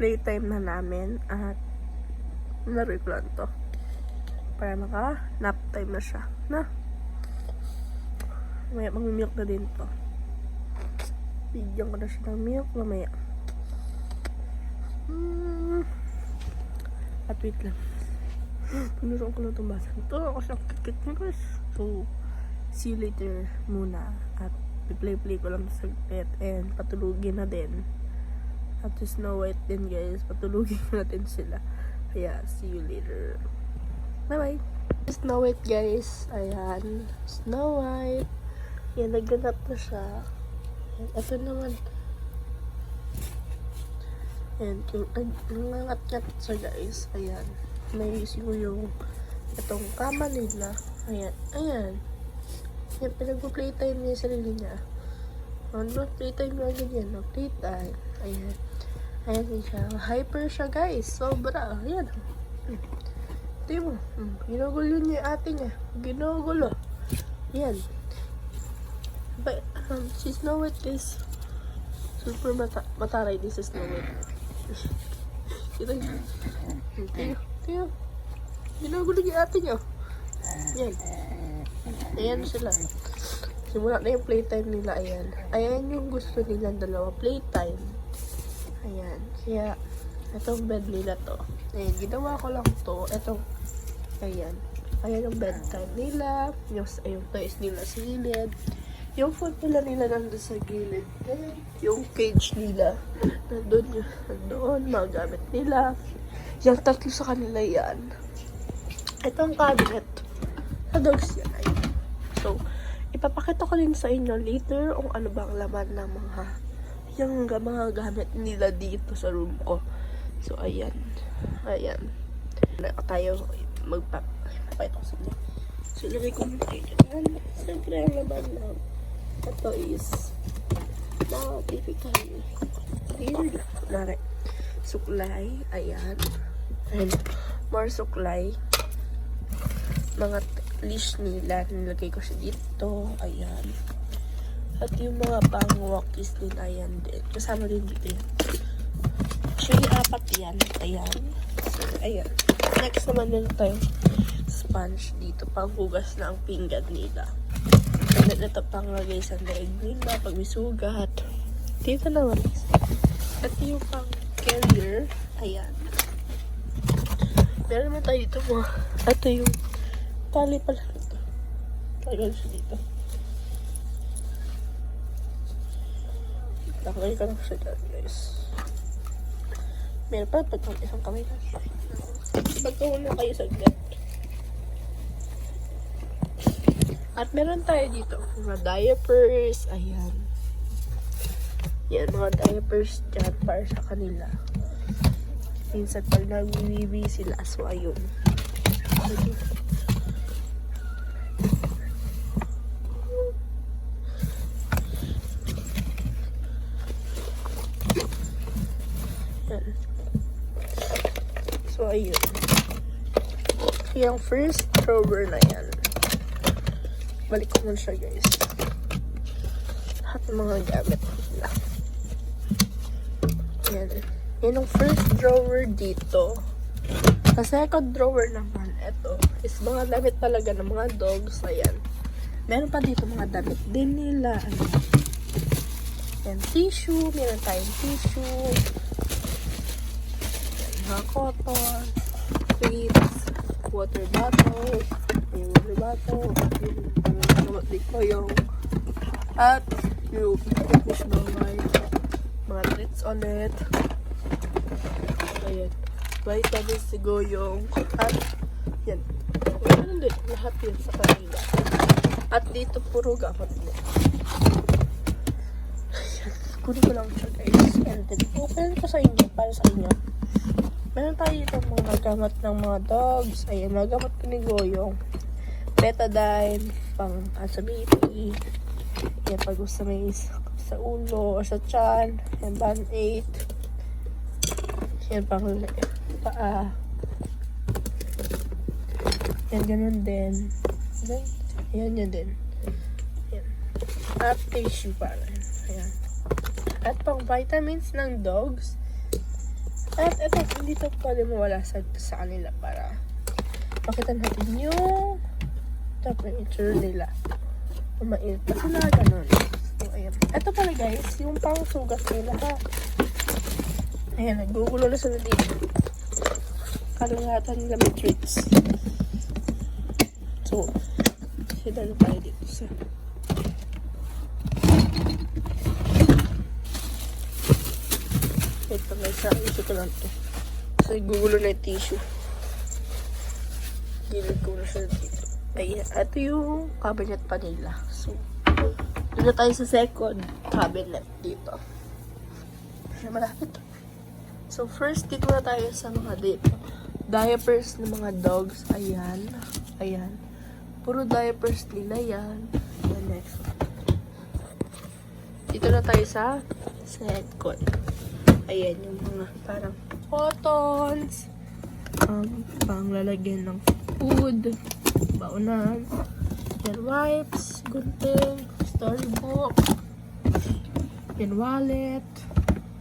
playtime na namin at naroy ko lang to para naka-nap time na siya na mamaya mag-milk na din to. Bigyan ko na siya ng milk mamaya. At wait lang, pinuruan ko na itong basa ito kasi ang kikit niya guys. So see you later muna at play ko lang sa saglit and patulugin na din. At Snow White din guys, patulugin natin sila. Kaya see you later. Bye bye. Snow White guys, ayan Snow White. Yan, nagganap na siya. Ito naman. Ayan, nangangat-ngat siya guys. Ayan, may yung itong kama nila. Ayan, ayan. Yan, pinag-playtime niya yung sarili niya. Ano, playtime niya ganyan, no? Playtime. Ayan. Ayan siya. Hyper siya guys. Sobra. Ayan. Tingnan mo. Ginugulo niya yung ate niya. Ginugulo. Ayan. But, si Snow White guys. Super mataray din si Snow White. Ito niya. Tingnan. Ginugulo niya yung ate niya. Ayan. Ayan sila. Simula na yung playtime nila. Ayan. Ayan yung gusto nila dalawa. Playtime. Ayan. Kaya, itong bed nila to. Ayan. Ginawa ko lang to. Itong, ayan. Ayan yung bedtime nila. Yung toys nila sa gilid. Yung food nila nandun sa gilid. Ayan. Yung cage nila. Nandun. Mga gamit nila. Yung tatlo sa kanila yan. Itong cabinet. Sa dogs yan. Ayan. So, ipapakita ko din sa inyo later kung ano bang laman ng mga gamit nila dito sa room ko. So, ayan. Ayan. Tayo magpapakita ko sa inyo. So, ilagay ko muna kayo dyan. Siyempre, ang laman ng ito is typical weird. Kunwari, suklay. Ayan. And more suklay. Mga leash nila, nilagay ko siya dito. Ayan. At yung mga pang-walkies din, ayan din. Kasama din dito yan. Actually, 4 yan. Ayan. So, ayan. Next naman din tayo sponge dito. Panghugas na ang pinggan nila. And then, ito panglagay sa leg nila pag may sugat. Dito naman. At yung pang-carrier, ayan. Meron naman tayo dito mo. Ito yung tali pala ito. Tagal siya dito. Nakalagay ka lang siya dyan, guys. Meron pa, pag isang kamay lang. Pagkawin na kayo saglit. At meron tayo dito mga diapers. Ayan. Yan, mga diapers dyan para sa kanila. Minsan pag nag-wiwi sila, so ayun. So, ayun. Yung first drawer na yan. Balik ko muna siya, guys. Lahat ng mga gamit nila. Yan. Yan yung first drawer dito. Sa second drawer naman, ito, is mga damit talaga ng mga dogs. Ayan. Meron pa dito mga damit din nila. Ayan, tissue. Meron tayong tissue. Mga cotton, treats, water bottle, yung water bottle, yung dito yung at yung fish mga treats ulit. Ayan, vitamins sigo yung at yan, meron din lahat yun sa kanila. At dito puro gamot mo. Ayan, kunin ko lang siya guys, and then open ko sa inyo para sa inyo. Meron tayo dito mga gamot ng mga dogs. Ayan, mga gamot ko ni Goyong. Betadine, pang asabiti. Ayan, pag gusto may sa ulo o sa tiyan. Ayan, Band-Aid. Ayan, pang paa. Ayan, ganun din. Ayan, yan din. Ayan. At tissue para. Ayan. At pang vitamins ng dogs. At ito, hindi to pwede mawala sa kanila para makita natin yung temperature nila. Mainit pa sila, ganun. So, ayan. Ito pala guys, yung pang sugat nila ha. Ayan, nagugulo na sila dito. Kalahatan nila may treats. So, sila na tayo dito sa ito may sa issue ko lang to. So, gugulo na yung tissue. Gilid ko na siya dito. Ayan, ito yung cabinet pa nila. So, dito tayo sa second cabinet dito. Ayan, malapit. So, first, dito na tayo sa mga dito. Diapers ng mga dogs. Ayan. Ayan. Puro diapers nila yan. Ayan, next one. Dito na tayo sa second. Ayan, yung mga parang cottons. Pang lalagyan ng food. Baunan. Yan, wipes. Gunting. Storybook. Yan, wallet.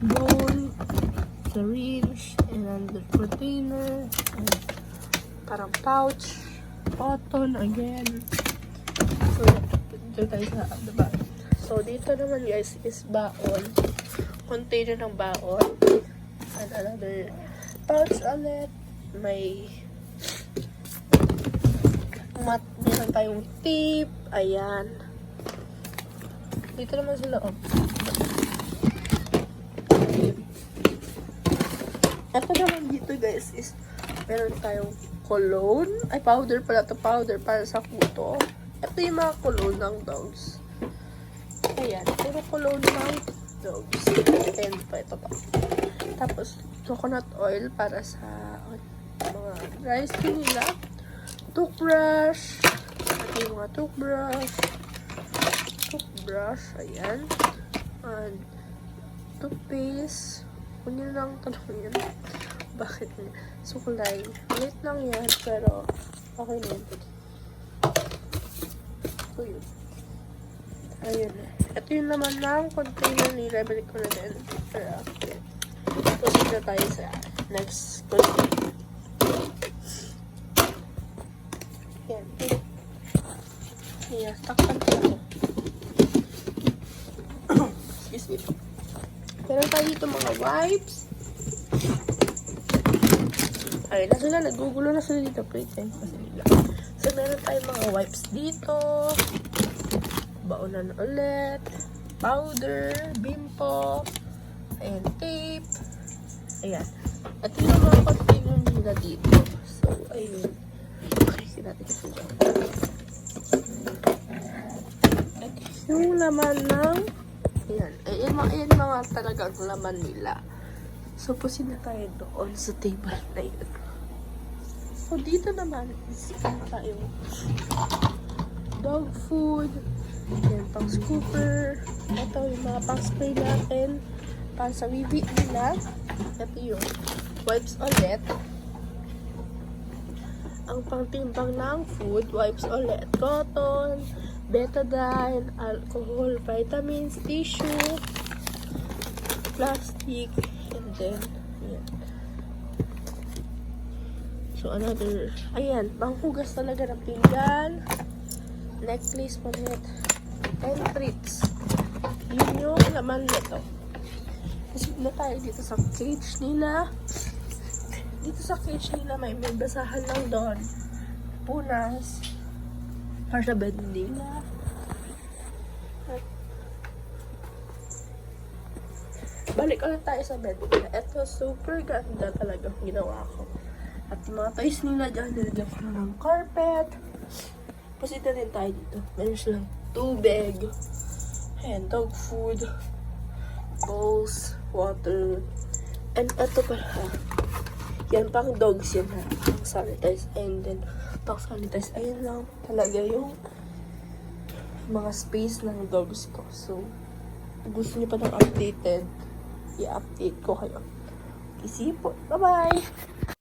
Bowl. Syringe. And the container. And parang pouch. Cotton again. So, dito tayo sa diba? So, dito naman guys is baon. Container ng baon. And another pouch ulit. May mat. Meron tayong tip. Ayan. Dito naman sila. Oh. Ito naman dito guys is meron tayong cologne. Ay, powder pala to. Powder para sa kuto. Ito yung mga cologne ng dogs. Ayan. Puro cologne ng dogs. And ito pa. Tapos, coconut oil para sa mga dry skin nila. Toothbrush. Ito yung mga toothbrush. Toothbrush. Ayan. And toothpaste. Kung yun lang tanong yun. Bakit niya? Sukulay. Ulit lang yan, pero okay na yun. So, yun. Ayun. Ito yung naman ng container nila. Balik ko na din. Pero, okay. Proceed na tayo sa next container. Yan. Yan. Takpan ko ako. Excuse me. Meron tayo dito mga wipes. Ay, na sila, nagugulo na sila dito. Pretend pa sila. So, meron tayong mga wipes dito. Baunan ulit. Powder. Bimpo. Ayan, tape. Ayan. At yung mga container nila dito. So, ayun. Okay, natin kasi dyan. At yung laman ng ayan. Ayan mga talagang laman nila. So, pusin na tayo doon sa table na yun. So, dito naman is tayong dog food. Ayan, pang scooper. Ito yung mga pang spray natin. Para sa wiwi nila. Ito yung wipes ulit. Ang pangtimbang ng food, wipes ulit. Cotton, betadine, alcohol, vitamins, tissue, plastic, and then, ayan. So, another, ayan, panghugas talaga ng pinggan, necklace, panet, and treats. Yun yung laman nito. Kasi na tayo dito sa cage nila. Dito sa cage nila may basahan lang doon. Punas. Para sa bed nila. Balik ulit tayo sa bed nila. Ito, super ganda talaga ginawa ko. At yung mga toys nila dyan, nilagyan ko na ng carpet. Pasita din tayo dito. Meron silang tubig. Ayan, dog food. Bowls, water. And ito pala. Yan, pang dogs yan ha. Pang sanitize. And then, pang sanitize. Ayan lang talaga yung mga space ng dogs ko. So, gusto niyo pa ng updated, i-update ko kayo. Isipo. Bye-bye!